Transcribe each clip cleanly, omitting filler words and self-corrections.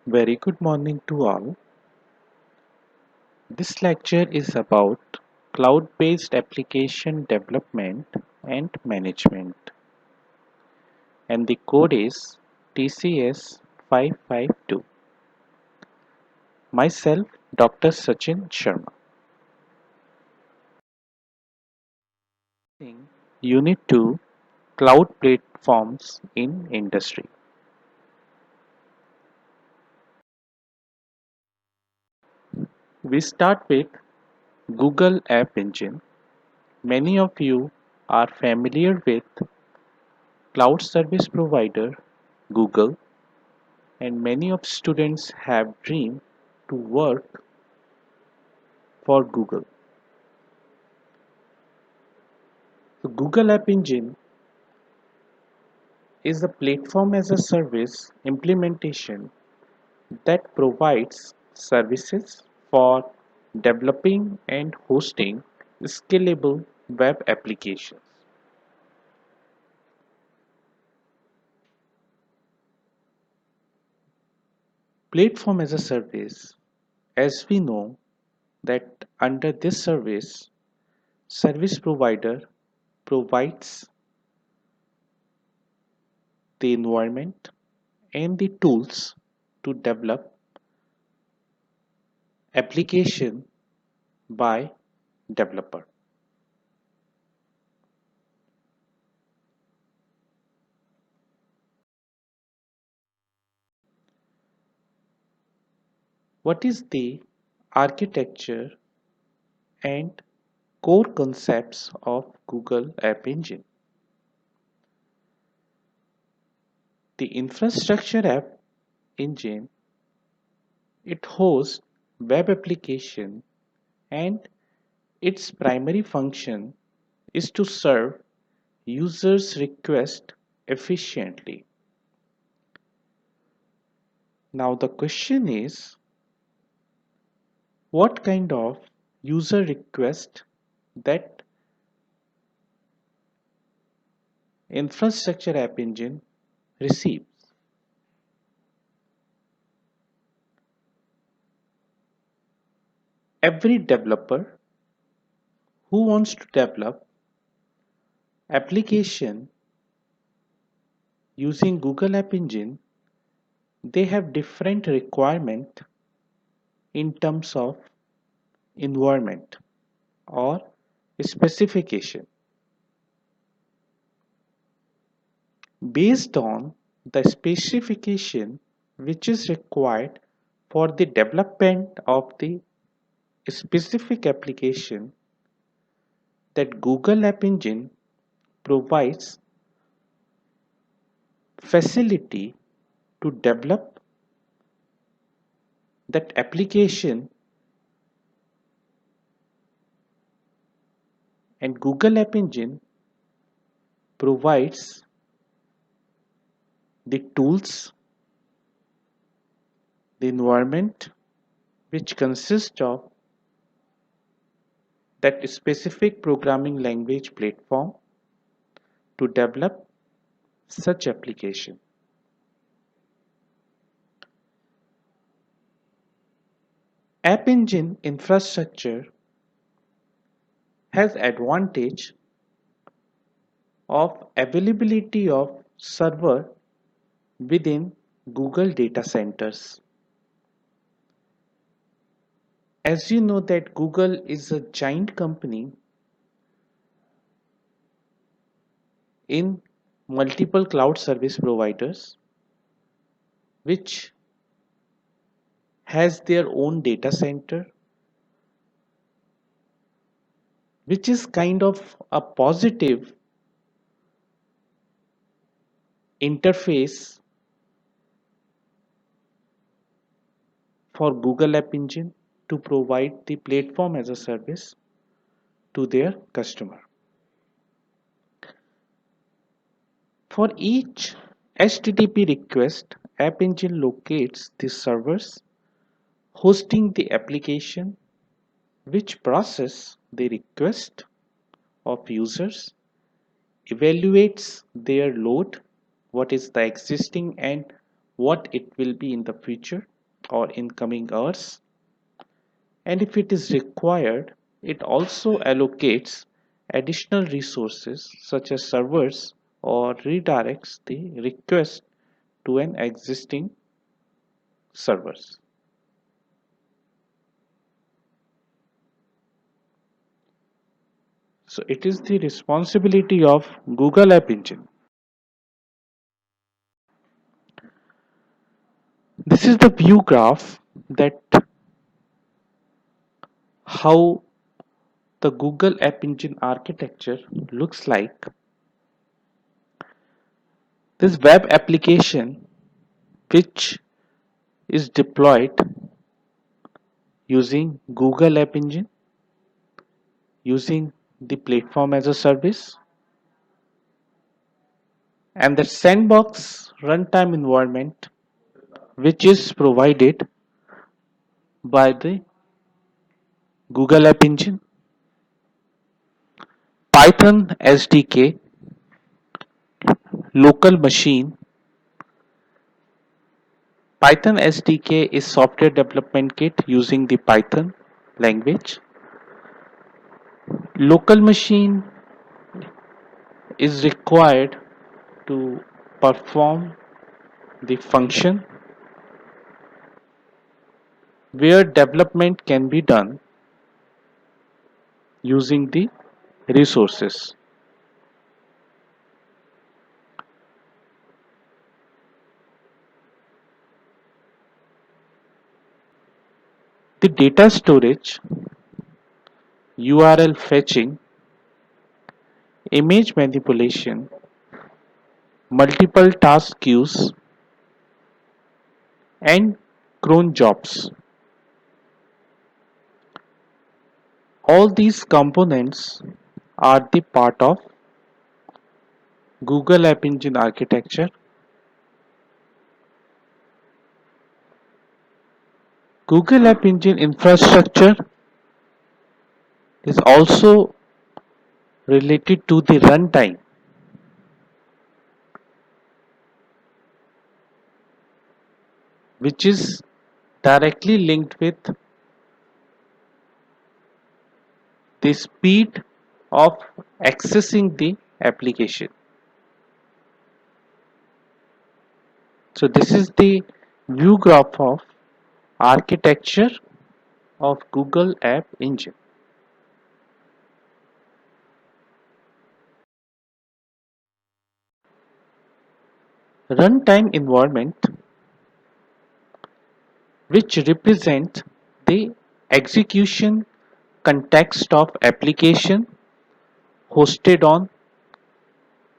Very good morning to all. This lecture is about cloud-based application development and management, and the code is TCS 552. Myself, Dr. Sachin Sharma. Unit 2, Cloud Platforms in Industry. We start with Google App Engine. Many of you are familiar with cloud service provider Google, and many of students have dreamed to work for Google. The Google App Engine is a platform as a service implementation that provides services for developing and hosting scalable web applications. Platform as a service, as we know that under this service provider provides the environment and the tools to develop application by developer. What is the architecture and core concepts of Google App Engine? The infrastructure app engine, it hosts web application, and its primary function is to serve users' requests efficiently. Now the question is, what kind of user request that infrastructure app engine receives? Every developer who wants to develop application using Google App Engine, they have different requirement in terms of environment or specification. Based on the specification which is required for the development of the specific application, that Google App Engine provides facility to develop that application, and Google App Engine provides the tools, the environment which consists of that specific programming language platform to develop such application. App Engine infrastructure has advantage of availability of server within Google data centers. As you know that Google is a giant company in multiple cloud service providers which has their own data center, which is kind of a positive interface for Google App Engine to provide the platform as a service to their customer. For each HTTP request, App Engine locates the servers hosting the application, which process the request of users, evaluates their load, what is the existing and what it will be in the future, or incoming hours, and if it is required, it also allocates additional resources such as servers or redirects the request to an existing servers. So it is the responsibility of Google App Engine. This is the view graph that how the Google App Engine architecture looks like. This web application which is deployed using Google App Engine, using the platform as a service, and the sandbox runtime environment which is provided by the Google App Engine, Python SDK, local machine. Python SDK is software development kit using the Python language. Local machine is required to perform the function where development can be done using the resources. The data storage, URL fetching, image manipulation, multiple task queues, and cron jobs. All these components are the part of Google App Engine architecture. Google App Engine infrastructure is also related to the runtime, which is directly linked with the speed of accessing the application. So this is the view graph of architecture of Google App Engine. Runtime environment, which represent the execution context of application hosted on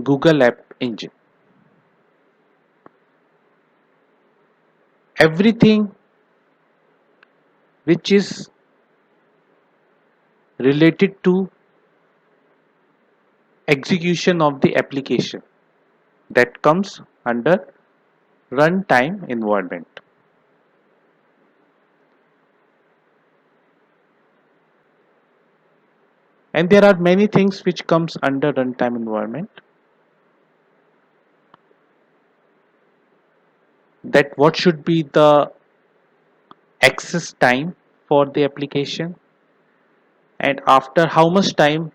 Google App Engine. Everything which is related to execution of the application that comes under runtime environment. And there are many things which comes under runtime environment, that what should be the access time for the application, and after how much time,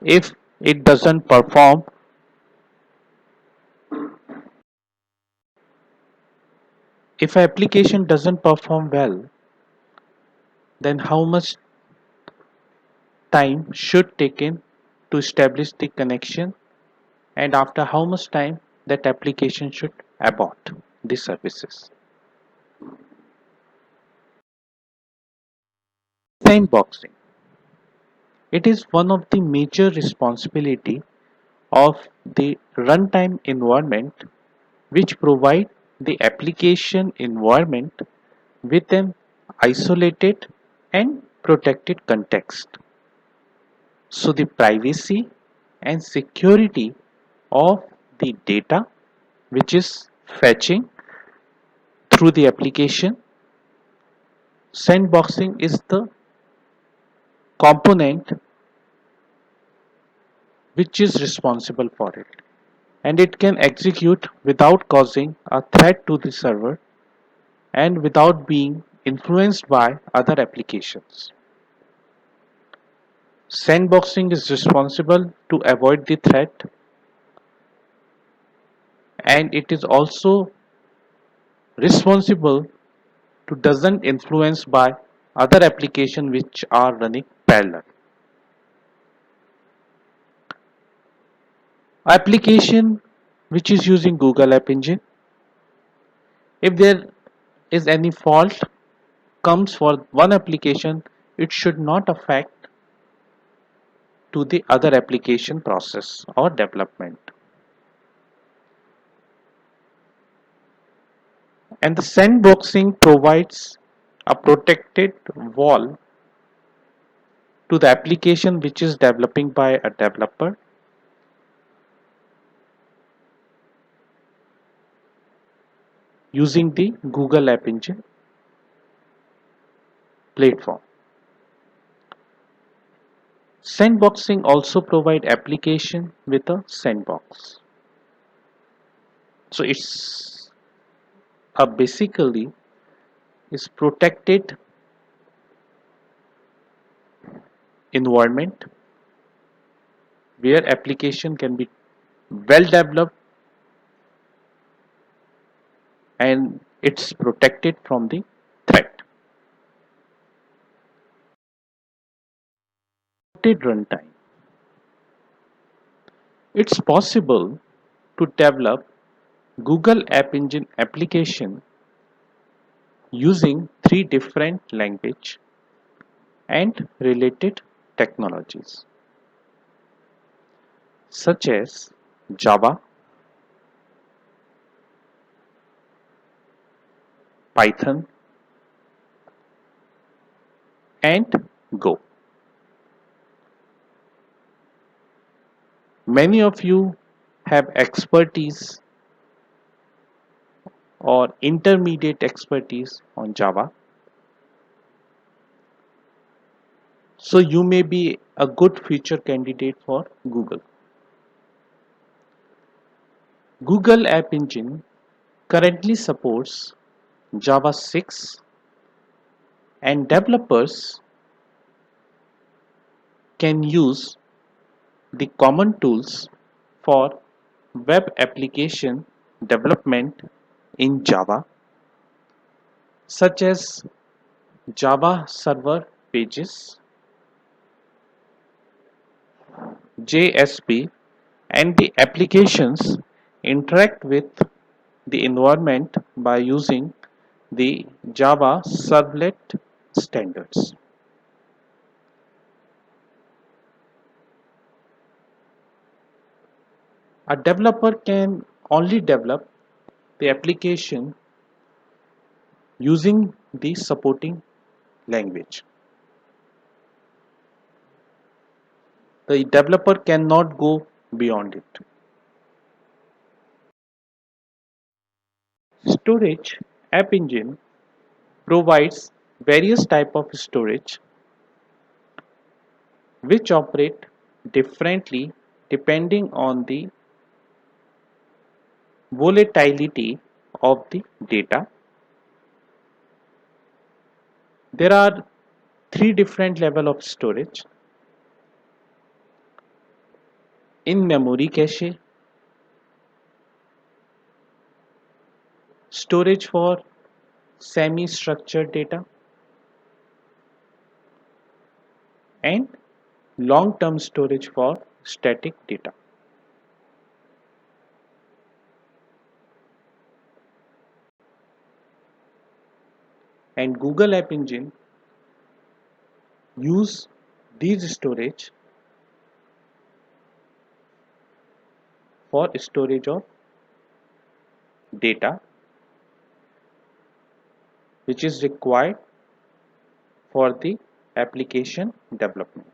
if it doesn't perform, if an application doesn't perform well, then how much time should taken to establish the connection, and after how much time that application should abort the services. Sandboxing, it is one of the major responsibility of the runtime environment, which provide the application environment with an isolated and protected context. So the privacy and security of the data which is fetching through the application, sandboxing is the component which is responsible for it, and it can execute without causing a threat to the server, and without being influenced by other applications. Sandboxing is responsible to avoid the threat, and it is also responsible to doesn't influence by other applications which are running parallel. Application which is using Google App Engine, if there is any fault comes for one application, it should not affect to the other application process or development. And the sandboxing provides a protected wall to the application which is developing by a developer using the Google App Engine platform. Sandboxing also provide application with a sandbox. So it's a basically is protected environment where application can be well developed and it's protected from the threat. Runtime. It's possible to develop Google App Engine application using three different language and related technologies such as Java, Python, and Go. Many of you have expertise or intermediate expertise on Java, so you may be a good future candidate for Google. Google App Engine currently supports Java 6 and developers can use the common tools for web application development in Java such as Java Server Pages, JSP, and the applications interact with the environment by using the Java Servlet standards. A developer can only develop the application using the supporting language. The developer cannot go beyond it. Storage App Engine provides various type of storage which operate differently depending on the volatility of the data. There are three different level of storage: in-memory cache, storage for semi-structured data, and long-term storage for static data. And Google App Engine use these storage for storage of data which is required for the application development.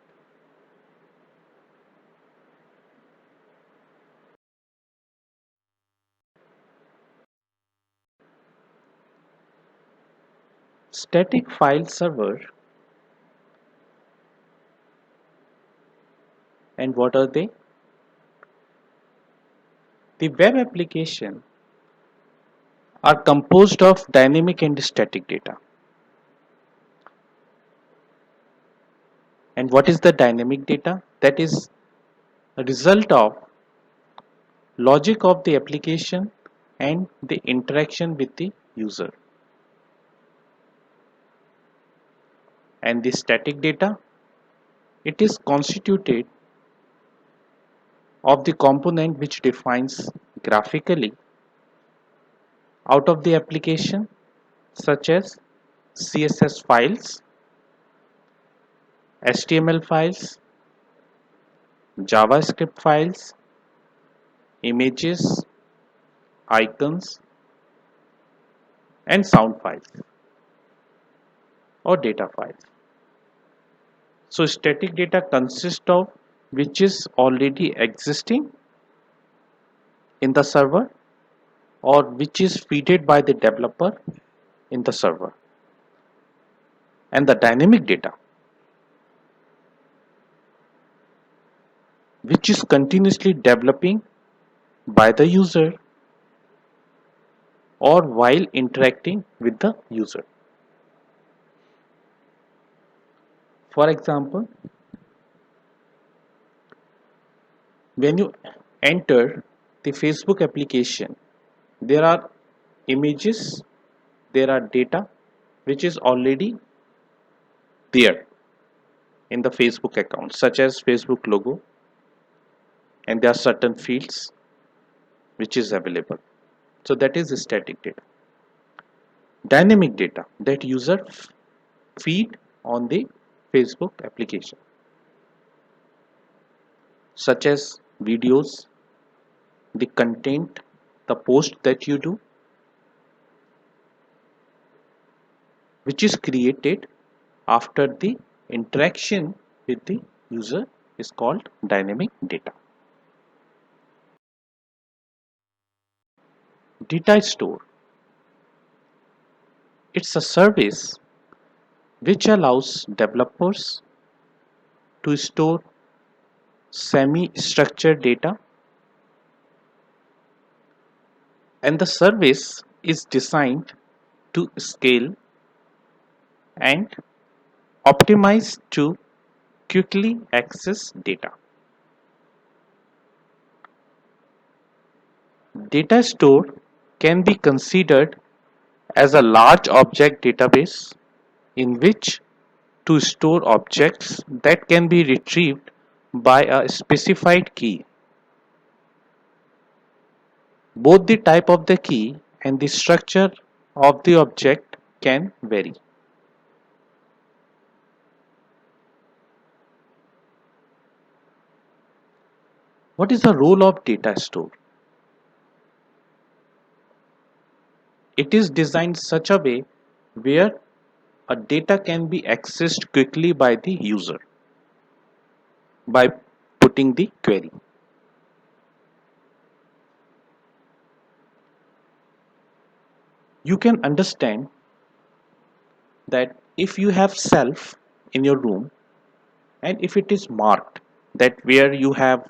Static file server, and what are they? The web application are composed of dynamic and static data. And what is the dynamic data? That is a result of logic of the application and the interaction with the user. And the static data, it is constituted of the component which defines graphically out of the application, such as CSS files, HTML files, JavaScript files, images, icons, and sound files or data files. So static data consists of which is already existing in the server or which is fed by the developer in the server. And the dynamic data, which is continuously developing by the user or while interacting with the user. For example, when you enter the Facebook application, there are images, there are data which is already there in the Facebook account, such as Facebook logo, and there are certain fields which is available. So that is static data. Dynamic data that user feed on the Facebook application, such as videos, the content, the post that you do, which is created after the interaction with the user is called dynamic data. Data store, it's a service which allows developers to store semi-structured data, and the service is designed to scale and optimize to quickly access data. Data store can be considered as a large object database in which to store objects that can be retrieved by a specified key. Both the type of the key and the structure of the object can vary. What is the role of data store? It is designed such a way where a data can be accessed quickly by the user by putting the query. You can understand that if you have shelf in your room and if it is marked that where you have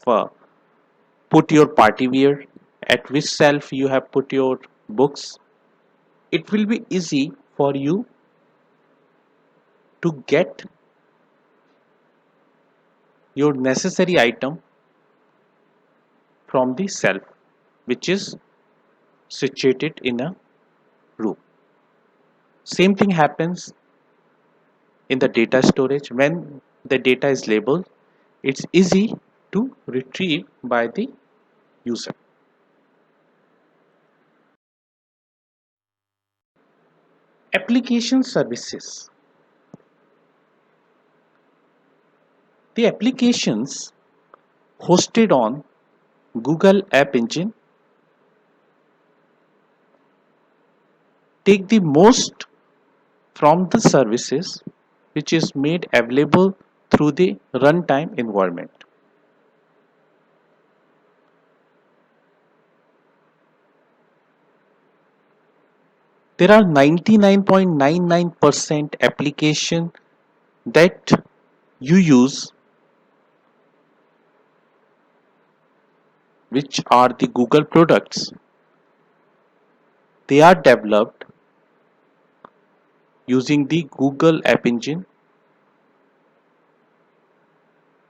put your party wear, at which shelf you have put your books, it will be easy for you to get your necessary item from the shelf which is situated in a room. Same thing happens in the data storage. When the data is labeled, it's easy to retrieve by the user. Application services. The applications hosted on Google App Engine take the most from the services which is made available through the runtime environment. There are 99.99% application that you use which are the Google products They are developed using the Google App Engine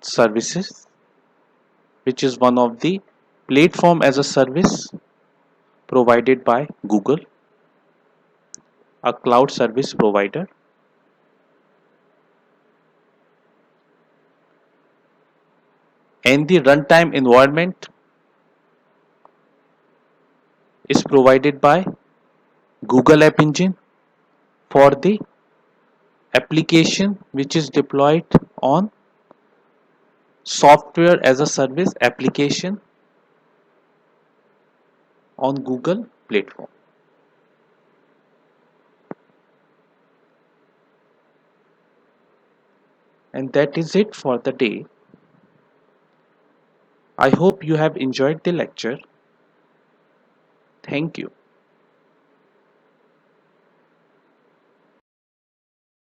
services, which is one of the platform as a service provided by Google, a cloud service provider. And the runtime environment is provided by Google App Engine for the application which is deployed on software as a service application on Google platform. And that is it for the day. I hope you have enjoyed the lecture. Thank you.